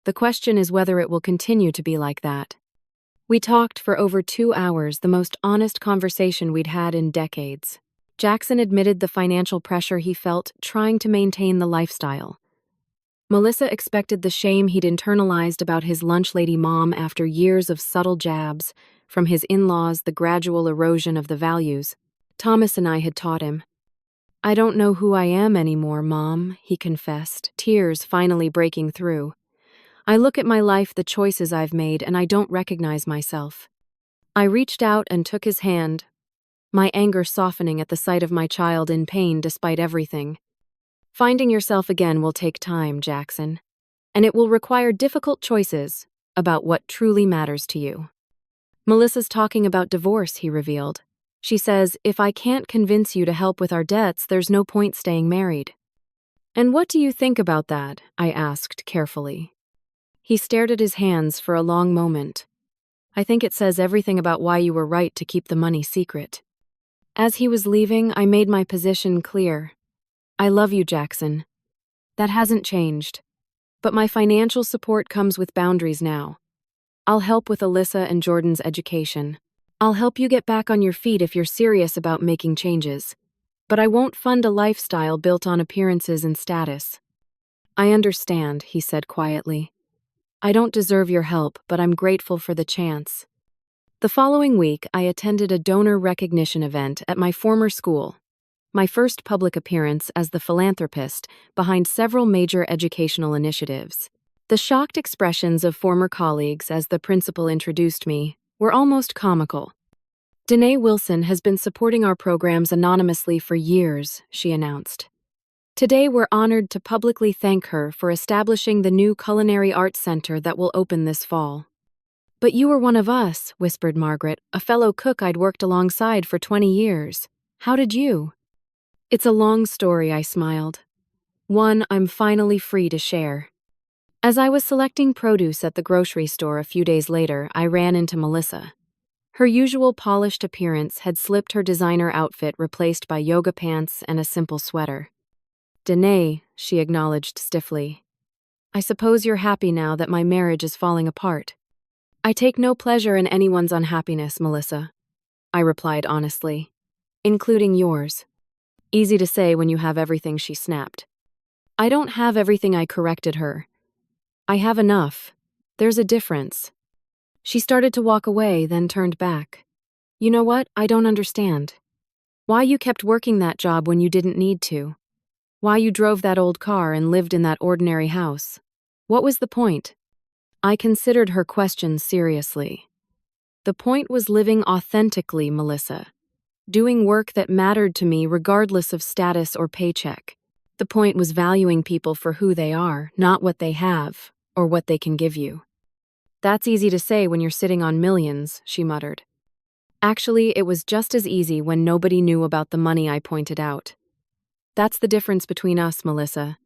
"The question is whether it will continue to be like that." We talked for over 2 hours, the most honest conversation we'd had in decades. Jackson admitted the financial pressure he felt trying to maintain the lifestyle. Melissa expected the shame he'd internalized about his lunch lady mom after years of subtle jabs from his in-laws, the gradual erosion of the values Thomas and I had taught him. "I don't know who I am anymore, Mom," he confessed, tears finally breaking through. "I look at my life, the choices I've made, and I don't recognize myself." I reached out and took his hand, my anger softening at the sight of my child in pain despite everything. "Finding yourself again will take time, Jackson, and it will require difficult choices about what truly matters to you." "Melissa's talking about divorce," he revealed. "She says, if I can't convince you to help with our debts, there's no point staying married." "And what do you think about that?" I asked carefully. He stared at his hands for a long moment. "I think it says everything about why you were right to keep the money secret." As he was leaving, I made my position clear. "I love you, Jackson. That hasn't changed. But my financial support comes with boundaries now. I'll help with Alyssa and Jordan's education. I'll help you get back on your feet if you're serious about making changes. But I won't fund a lifestyle built on appearances and status." "I understand," he said quietly. "I don't deserve your help, but I'm grateful for the chance." The following week, I attended a donor recognition event at my former school, my first public appearance as the philanthropist behind several major educational initiatives. The shocked expressions of former colleagues as the principal introduced me were almost comical. "Danae Wilson has been supporting our programs anonymously for years," she announced. "Today we're honored to publicly thank her for establishing the new Culinary Arts Center that will open this fall." "But you were one of us," whispered Margaret, "a fellow cook I'd worked alongside for 20 years. How did you?" "It's a long story," I smiled. "One I'm finally free to share." As I was selecting produce at the grocery store a few days later, I ran into Melissa. Her usual polished appearance had slipped, her designer outfit replaced by yoga pants and a simple sweater. "Danae," she acknowledged stiffly. "I suppose you're happy now that my marriage is falling apart." "I take no pleasure in anyone's unhappiness, Melissa," I replied honestly. "Including yours." "Easy to say when you have everything," she snapped. "I don't have everything," I corrected her. "I have enough. There's a difference." She started to walk away, then turned back. "You know what? I don't understand. Why you kept working that job when you didn't need to. Why you drove that old car and lived in that ordinary house. What was the point?" I considered her question seriously. "The point was living authentically, Melissa. Doing work that mattered to me regardless of status or paycheck. The point was valuing people for who they are, not what they have or what they can give you." "That's easy to say when you're sitting on millions," she muttered. "Actually, it was just as easy when nobody knew about the money," I pointed out. "That's the difference between us, Melissa.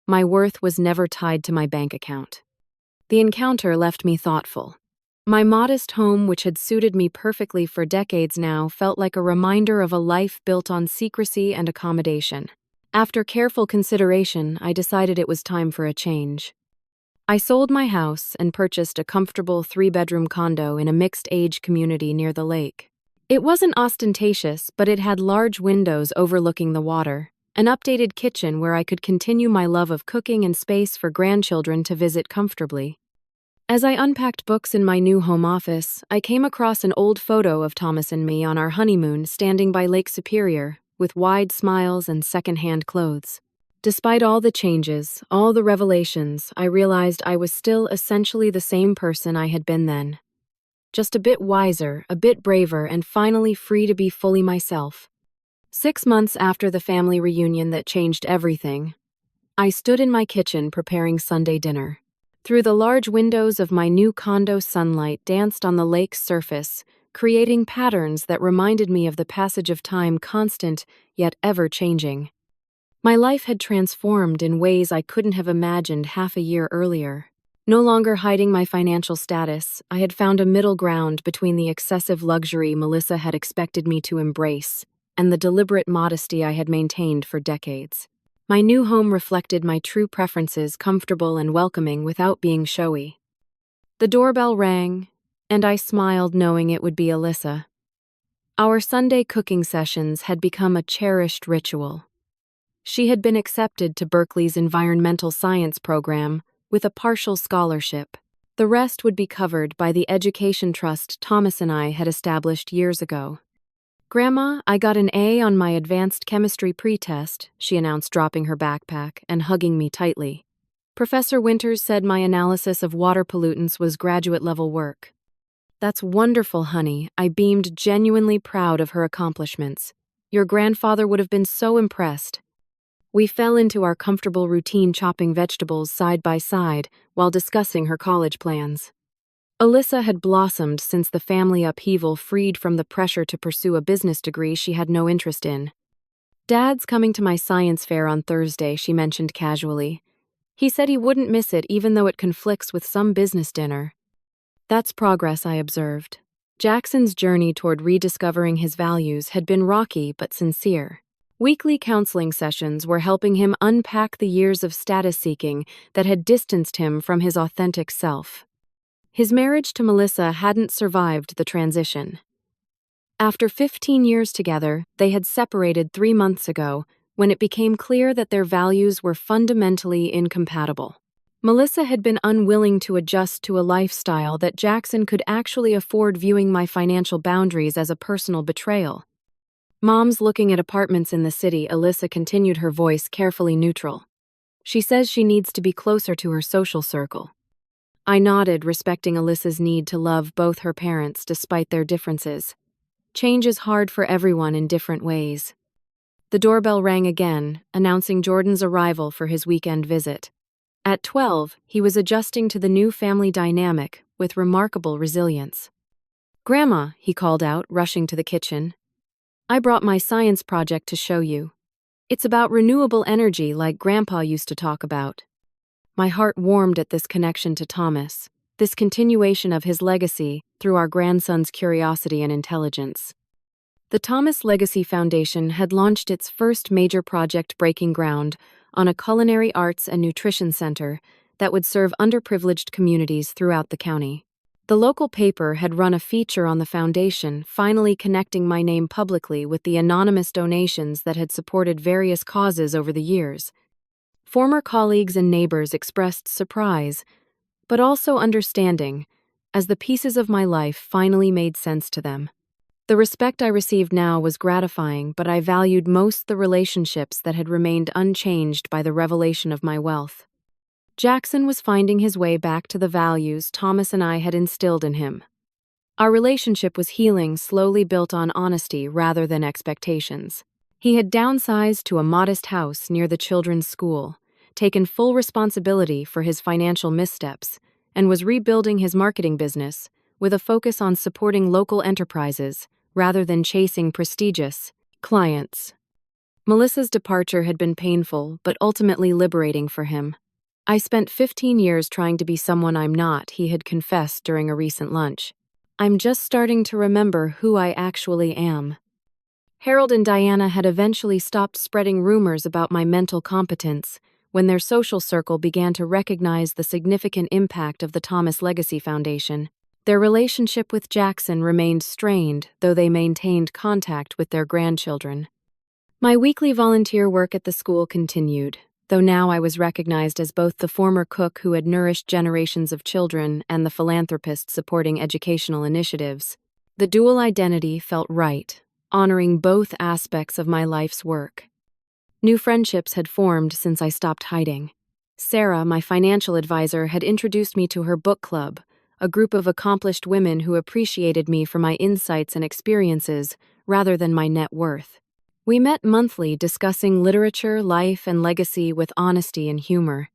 My worth was never tied to my bank account." The encounter left me thoughtful. My modest home, which had suited me perfectly for decades now, felt like a reminder of a life built on secrecy and accommodation. After careful consideration, I decided it was time for a change. I sold my house and purchased a comfortable 3-bedroom condo in a mixed-age community near the lake. It wasn't ostentatious, but it had large windows overlooking the water, an updated kitchen where I could continue my love of cooking and space for grandchildren to visit comfortably. As I unpacked books in my new home office, I came across an old photo of Thomas and me on our honeymoon standing by Lake Superior, with wide smiles and second-hand clothes. Despite all the changes, all the revelations, I realized I was still essentially the same person I had been then. Just a bit wiser, a bit braver, and finally free to be fully myself. 6 months after the family reunion that changed everything, I stood in my kitchen preparing Sunday dinner. Through the large windows of my new condo, sunlight danced on the lake's surface, creating patterns that reminded me of the passage of time, constant yet ever-changing. My life had transformed in ways I couldn't have imagined half a year earlier. No longer hiding my financial status, I had found a middle ground between the excessive luxury Melissa had expected me to embrace and the deliberate modesty I had maintained for decades. My new home reflected my true preferences, comfortable and welcoming without being showy. The doorbell rang, and I smiled knowing it would be Alyssa. Our Sunday cooking sessions had become a cherished ritual. She had been accepted to Berkeley's environmental science program with a partial scholarship. The rest would be covered by the education trust Thomas and I had established years ago. "Grandma, I got an A on my advanced chemistry pretest," she announced, dropping her backpack and hugging me tightly. "Professor Winters said my analysis of water pollutants was graduate-level work." "That's wonderful, honey," I beamed, genuinely proud of her accomplishments. "Your grandfather would have been so impressed." We fell into our comfortable routine, chopping vegetables side by side while discussing her college plans. Alyssa had blossomed since the family upheaval, freed from the pressure to pursue a business degree she had no interest in. "Dad's coming to my science fair on Thursday," she mentioned casually. "He said he wouldn't miss it even though it conflicts with some business dinner." "That's progress," I observed. Jackson's journey toward rediscovering his values had been rocky but sincere. Weekly counseling sessions were helping him unpack the years of status-seeking that had distanced him from his authentic self. His marriage to Melissa hadn't survived the transition. After 15 years together, they had separated 3 months ago when it became clear that their values were fundamentally incompatible. Melissa had been unwilling to adjust to a lifestyle that Jackson could actually afford, viewing my financial boundaries as a personal betrayal. "Mom's looking at apartments in the city," Alyssa continued, her voice carefully neutral. "She says she needs to be closer to her social circle." I nodded, respecting Alyssa's need to love both her parents despite their differences. Change is hard for everyone in different ways. The doorbell rang again, announcing Jordan's arrival for his weekend visit. At 12, he was adjusting to the new family dynamic with remarkable resilience. "Grandma," he called out, rushing to the kitchen. "I brought my science project to show you. It's about renewable energy like Grandpa used to talk about." My heart warmed at this connection to Thomas, this continuation of his legacy through our grandson's curiosity and intelligence. The Thomas Legacy Foundation had launched its first major project, breaking ground on a culinary arts and nutrition center that would serve underprivileged communities throughout the county. The local paper had run a feature on the foundation, finally connecting my name publicly with the anonymous donations that had supported various causes over the years. Former colleagues and neighbors expressed surprise, but also understanding, as the pieces of my life finally made sense to them. The respect I received now was gratifying, but I valued most the relationships that had remained unchanged by the revelation of my wealth. Jackson was finding his way back to the values Thomas and I had instilled in him. Our relationship was healing, slowly built on honesty rather than expectations. He had downsized to a modest house near the children's school, taken full responsibility for his financial missteps, and was rebuilding his marketing business with a focus on supporting local enterprises rather than chasing prestigious clients. Melissa's departure had been painful but ultimately liberating for him. "I spent 15 years trying to be someone I'm not," he had confessed during a recent lunch. "I'm just starting to remember who I actually am." Harold and Diana had eventually stopped spreading rumors about my mental competence, when their social circle began to recognize the significant impact of the Thomas Legacy Foundation. Their relationship with Jackson remained strained, though they maintained contact with their grandchildren. My weekly volunteer work at the school continued, though now I was recognized as both the former cook who had nourished generations of children and the philanthropist supporting educational initiatives. The dual identity felt right, honoring both aspects of my life's work. New friendships had formed since I stopped hiding. Sarah, my financial advisor, had introduced me to her book club, a group of accomplished women who appreciated me for my insights and experiences rather than my net worth. We met monthly, discussing literature, life, and legacy with honesty and humor.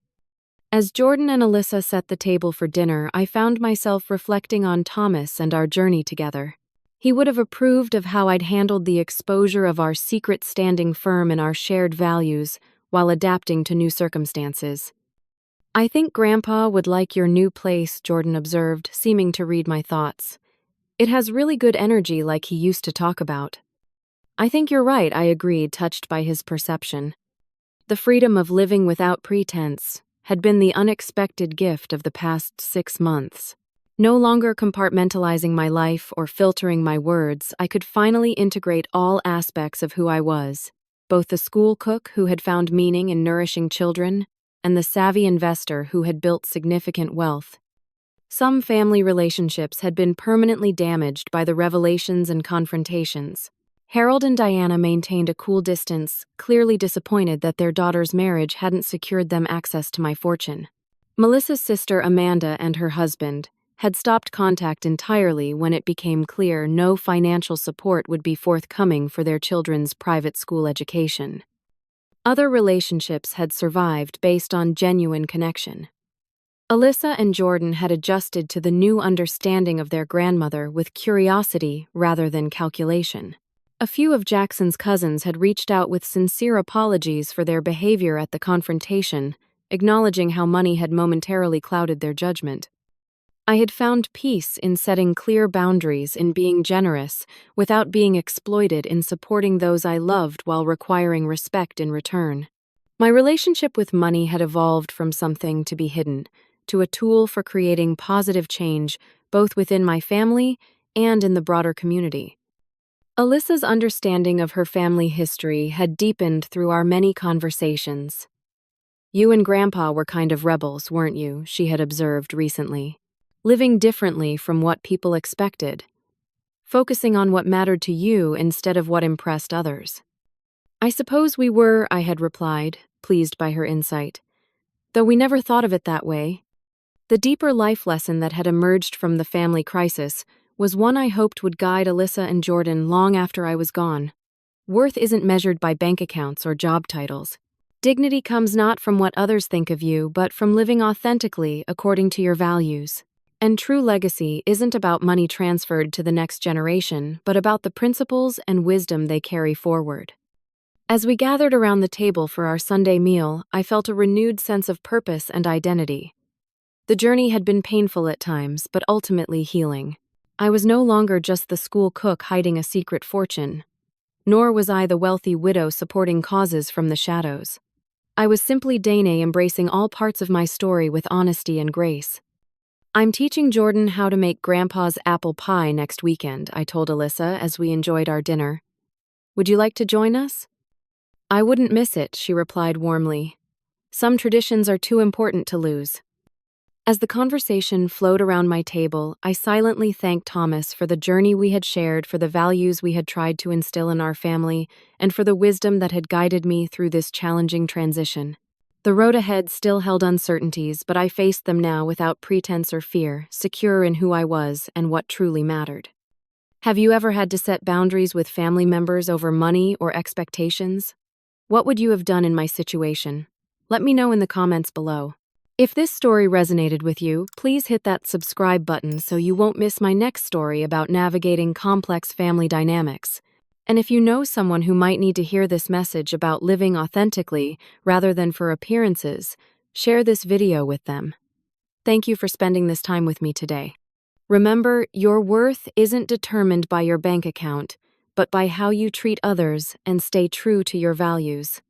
As Jordan and Alyssa set the table for dinner, I found myself reflecting on Thomas and our journey together. He would have approved of how I'd handled the exposure of our secret standing firm and our shared values while adapting to new circumstances. "I think Grandpa would like your new place," Jordan observed, seeming to read my thoughts. "It has really good energy like he used to talk about." "I think you're right," I agreed, touched by his perception. The freedom of living without pretense had been the unexpected gift of the past 6 months. No longer compartmentalizing my life or filtering my words, I could finally integrate all aspects of who I was, both the school cook who had found meaning in nourishing children and the savvy investor who had built significant wealth. Some family relationships had been permanently damaged by the revelations and confrontations. Harold and Diana maintained a cool distance, clearly disappointed that their daughter's marriage hadn't secured them access to my fortune. Melissa's sister Amanda and her husband had stopped contact entirely when it became clear no financial support would be forthcoming for their children's private school education. Other relationships had survived based on genuine connection. Alyssa and Jordan had adjusted to the new understanding of their grandmother with curiosity rather than calculation. A few of Jackson's cousins had reached out with sincere apologies for their behavior at the confrontation, acknowledging how money had momentarily clouded their judgment. I had found peace in setting clear boundaries, in being generous, without being exploited, in supporting those I loved while requiring respect in return. My relationship with money had evolved from something to be hidden, to a tool for creating positive change, both within my family and in the broader community. Alyssa's understanding of her family history had deepened through our many conversations. "You and Grandpa were kind of rebels, weren't you?" she had observed recently. "Living differently from what people expected. Focusing on what mattered to you instead of what impressed others." "I suppose we were," I had replied, pleased by her insight. "Though we never thought of it that way." The deeper life lesson that had emerged from the family crisis was one I hoped would guide Alyssa and Jordan long after I was gone. Worth isn't measured by bank accounts or job titles. Dignity comes not from what others think of you, but from living authentically according to your values. And true legacy isn't about money transferred to the next generation, but about the principles and wisdom they carry forward. As we gathered around the table for our Sunday meal, I felt a renewed sense of purpose and identity. The journey had been painful at times, but ultimately healing. I was no longer just the school cook hiding a secret fortune, nor was I the wealthy widow supporting causes from the shadows. I was simply Danae, embracing all parts of my story with honesty and grace. "I'm teaching Jordan how to make Grandpa's apple pie next weekend," I told Alyssa as we enjoyed our dinner. "Would you like to join us?" "I wouldn't miss it," she replied warmly. "Some traditions are too important to lose." As the conversation flowed around my table, I silently thanked Thomas for the journey we had shared, for the values we had tried to instill in our family, and for the wisdom that had guided me through this challenging transition. The road ahead still held uncertainties, but I faced them now without pretense or fear, secure in who I was and what truly mattered. Have you ever had to set boundaries with family members over money or expectations? What would you have done in my situation? Let me know in the comments below. If this story resonated with you, please hit that subscribe button so you won't miss my next story about navigating complex family dynamics. And if you know someone who might need to hear this message about living authentically rather than for appearances, share this video with them. Thank you for spending this time with me today. Remember, your worth isn't determined by your bank account, but by how you treat others and stay true to your values.